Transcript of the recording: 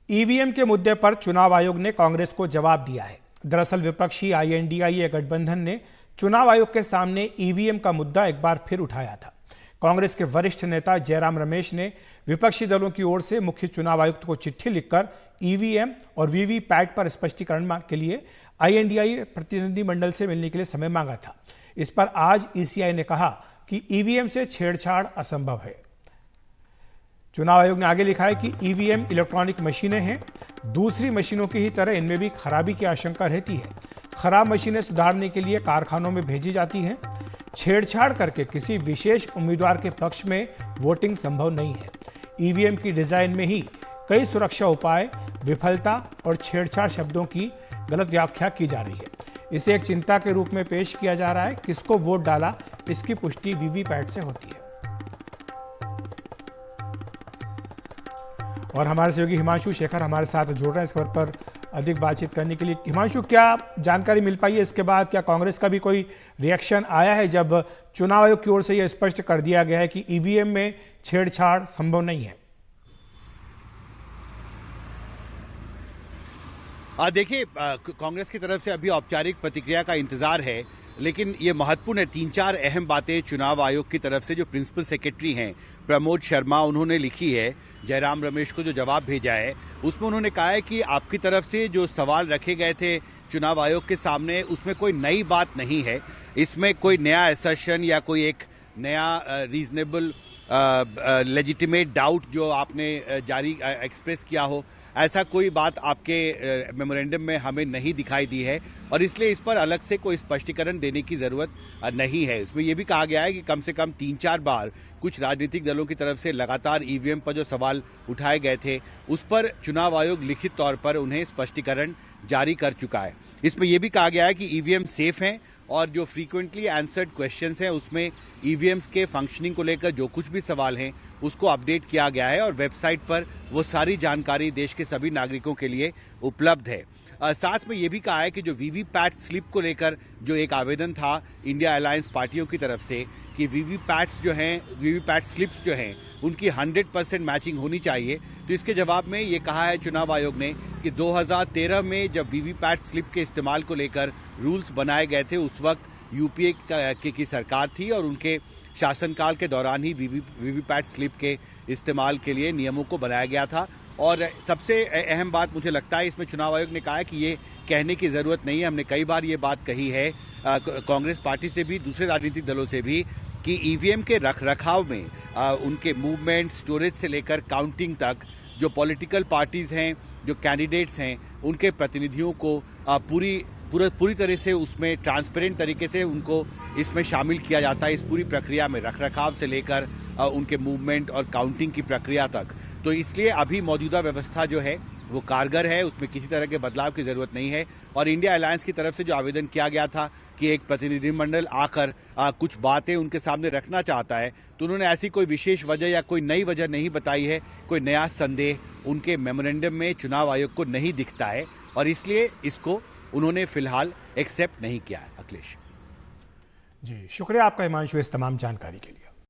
EVM के मुद्दे पर चुनाव आयोग ने कांग्रेस को जवाब दिया है। दरअसल विपक्षी आईएनडीआईए गठबंधन ने चुनाव आयोग के सामने ईवीएम का मुद्दा एक बार फिर उठाया था। कांग्रेस के वरिष्ठ नेता जयराम रमेश ने विपक्षी दलों की ओर से मुख्य चुनाव आयुक्त को चिट्ठी लिखकर ईवीएम और वीवीपैट पर स्पष्टीकरण के लिए आईएनडीआईए प्रतिनिधिमंडल से मिलने के लिए समय मांगा था। इस पर आज ईसीआई ने कहा कि ईवीएम से छेड़छाड़ असंभव है। चुनाव आयोग ने आगे लिखा है कि ईवीएम इलेक्ट्रॉनिक मशीनें हैं, दूसरी मशीनों की ही तरह इनमें भी खराबी की आशंका रहती है। खराब मशीनें सुधारने के लिए कारखानों में भेजी जाती हैं। छेड़छाड़ करके किसी विशेष उम्मीदवार के पक्ष में वोटिंग संभव नहीं है। ईवीएम की डिजाइन में ही कई सुरक्षा उपाय, विफलता और छेड़छाड़ शब्दों की गलत व्याख्या की जा रही है। इसे एक चिंता के रूप में पेश किया जा रहा है। किसको वोट डाला, इसकी पुष्टि वीवीपैट से होती है। और हमारे सहयोगी हिमांशु शेखर हमारे साथ जुड़ रहे हैं इस खबर पर अधिक बातचीत करने के लिए। हिमांशु, क्या जानकारी मिल पाई है इसके बाद? क्या कांग्रेस का भी कोई रिएक्शन आया है जब चुनाव आयोग की ओर से यह स्पष्ट कर दिया गया है कि ईवीएम में छेड़छाड़ संभव नहीं है? देखिए, कांग्रेस की तरफ से अभी औपचारिक प्रतिक्रिया का इंतजार है, लेकिन ये महत्वपूर्ण है। 3-4 अहम बातें चुनाव आयोग की तरफ से जो प्रिंसिपल सेक्रेटरी हैं प्रमोद शर्मा, उन्होंने लिखी है जयराम रमेश को जो जवाब भेजा है। उसमें उन्होंने कहा है कि आपकी तरफ से जो सवाल रखे गए थे चुनाव आयोग के सामने, उसमें कोई नई बात नहीं है। इसमें कोई नया असर्शन या कोई एक नया रीजनेबल लेजिटिमेट डाउट जो आपने जारी एक्सप्रेस किया हो, ऐसा कोई बात आपके मेमोरेंडम में हमें नहीं दिखाई दी है और इसलिए इस पर अलग से कोई स्पष्टीकरण देने की जरूरत नहीं है। इसमें यह भी कहा गया है कि कम से कम 3-4 बार कुछ राजनीतिक दलों की तरफ से लगातार ईवीएम पर जो सवाल उठाए गए थे उस पर चुनाव आयोग लिखित तौर पर उन्हें स्पष्टीकरण जारी कर चुका है। इसमें यह भी कहा गया है कि ईवीएम सेफ हैं और जो फ्रीक्वेंटली आंसर्ड क्वेश्चंस हैं उसमें ईवीएम्स के फंक्शनिंग को लेकर जो कुछ भी सवाल हैं उसको अपडेट किया गया है और वेबसाइट पर वो सारी जानकारी देश के सभी नागरिकों के लिए उपलब्ध है। साथ में ये भी कहा है कि जो वीवीपैट स्लिप को लेकर जो एक आवेदन था इंडिया अलायंस पार्टियों की तरफ से कि वीवीपैट्स जो हैं, वीवीपैट स्लिप्स जो हैं उनकी 100% मैचिंग होनी चाहिए, तो इसके जवाब में ये कहा है चुनाव आयोग ने कि 2013 में जब वीवीपैट स्लिप के इस्तेमाल को लेकर रूल्स बनाए गए थे उस वक्त यूपीए की सरकार थी और उनके शासनकाल के दौरान ही वीवीपैट स्लिप के इस्तेमाल के लिए नियमों को बनाया गया था। और सबसे अहम बात मुझे लगता है इसमें चुनाव आयोग ने कहा है कि ये कहने की जरूरत नहीं है। हमने कई बार ये बात कही है कांग्रेस पार्टी से भी, दूसरे राजनीतिक दलों से भी, कि ईवीएम के रखरखाव में उनके मूवमेंट, स्टोरेज से लेकर काउंटिंग तक जो पॉलिटिकल पार्टीज हैं, जो कैंडिडेट्स हैं, उनके प्रतिनिधियों को पूरी तरह से उसमें ट्रांसपेरेंट तरीके से उनको इसमें शामिल किया जाता है। इस पूरी प्रक्रिया में रखरखाव से लेकर उनके मूवमेंट और काउंटिंग की प्रक्रिया तक। तो इसलिए अभी मौजूदा व्यवस्था जो है वो कारगर है, उसमें किसी तरह के बदलाव की जरूरत नहीं है। और इंडिया अलायंस की तरफ से जो आवेदन किया गया था कि एक प्रतिनिधिमंडल आकर कुछ बातें उनके सामने रखना चाहता है, तो उन्होंने ऐसी कोई विशेष वजह या कोई नई वजह नहीं बताई है। कोई नया संदेह उनके मेमोरेंडम में चुनाव आयोग को नहीं दिखता है और इसलिए इसको उन्होंने फिलहाल एक्सेप्ट नहीं किया है। अखिलेश जी, शुक्रिया आपका हिमांशु इस तमाम जानकारी के लिए।